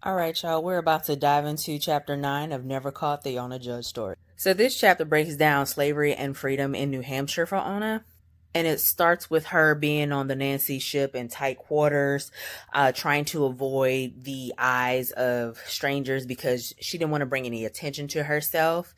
All right, y'all, we're about to dive into chapter 9 of Never Caught the Ona Judge Story. So this chapter breaks down slavery and freedom in New Hampshire for Ona. And it starts with her being on the Nancy ship in tight quarters, trying to avoid the eyes of strangers because she didn't want to bring any attention to herself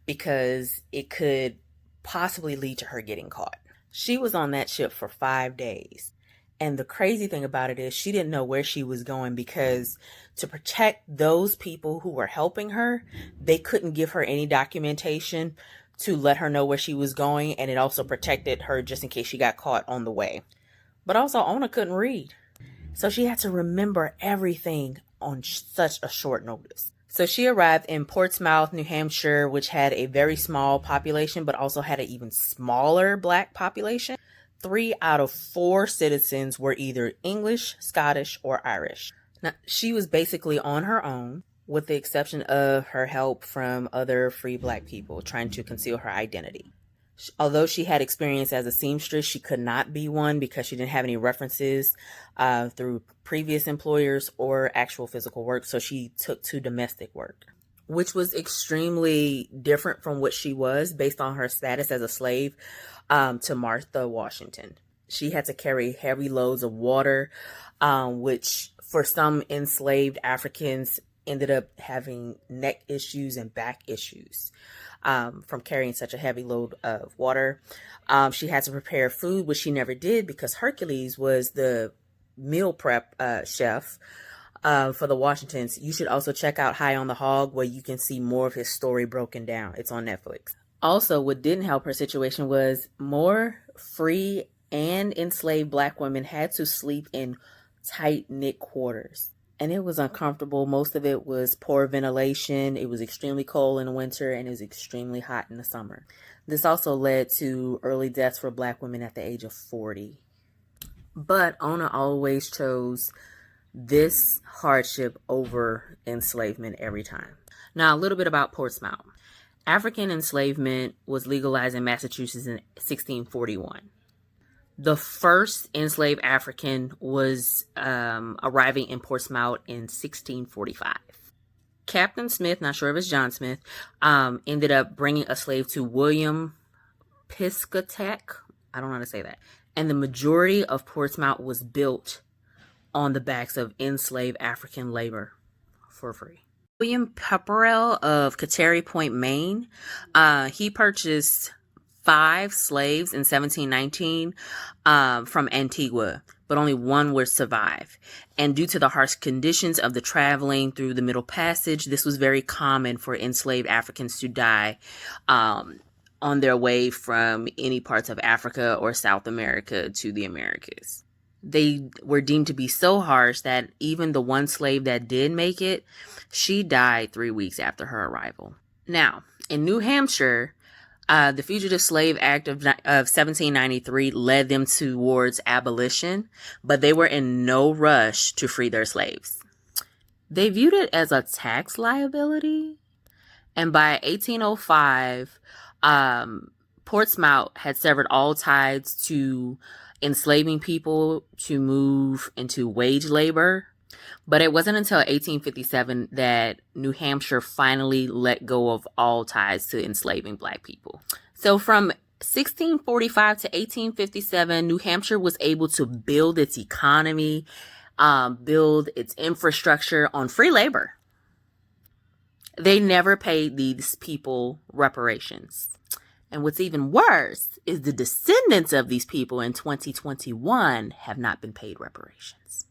because it could possibly lead to her getting caught. She was on that ship for 5 days. And the crazy thing about it is she didn't know where she was going because to protect those people who were helping her, they couldn't give her any documentation to let her know where she was going. And it also protected her just in case she got caught on the way. But also Ona couldn't read. So she had to remember everything on such a short notice. So she arrived in Portsmouth, New Hampshire, which had a very small population, but also had an even smaller Black population. 3 out of 4 citizens were either English, Scottish, or Irish. Now, she was basically on her own, with the exception of her help from other free Black people trying to conceal her identity. Although she had experience as a seamstress, she could not be one because she didn't have any references through previous employers or actual physical work, so she took to domestic work, which was extremely different from what she was based on her status as a slave to Martha Washington. She had to carry heavy loads of water, which for some enslaved Africans ended up having neck issues and back issues from carrying such a heavy load of water. She had to prepare food, which she never did because Hercules was the meal prep chef for the Washingtons. You should also check out High on the Hog, where you can see more of his story broken down. It's on Netflix. Also, what didn't help her situation was more free and enslaved Black women had to sleep in tight-knit quarters. And it was uncomfortable. Most of it was poor ventilation. It was extremely cold in the winter and it was extremely hot in the summer. This also led to early deaths for Black women at the age of 40. But Ona always chose this hardship over enslavement every time. Now, a little bit about Portsmouth. African enslavement was legalized in Massachusetts in 1641. The first enslaved African was arriving in Portsmouth in 1645. Captain Smith, not sure if it's John Smith, ended up bringing a slave to William Piscataq. I don't know how to say that. And the majority of Portsmouth was built on the backs of enslaved African labor for free. William Pepperell of Catary Point, Maine, he purchased 5 slaves in 1719 from Antigua, but only one would survive. And due to the harsh conditions of the traveling through the Middle Passage, this was very common for enslaved Africans to die on their way from any parts of Africa or South America to the Americas. They were deemed to be so harsh that even the one slave that did make it, she died 3 weeks after her arrival. Now, in New Hampshire, the Fugitive Slave Act of 1793 led them towards abolition, but they were in no rush to free their slaves. They viewed it as a tax liability, and by 1805, Portsmouth had severed all ties to enslaving people to move into wage labor. But it wasn't until 1857 that New Hampshire finally let go of all ties to enslaving Black people. So from 1645 to 1857, New Hampshire was able to build its economy, build its infrastructure on free labor. They never paid these people reparations. And what's even worse is the descendants of these people in 2021 have not been paid reparations.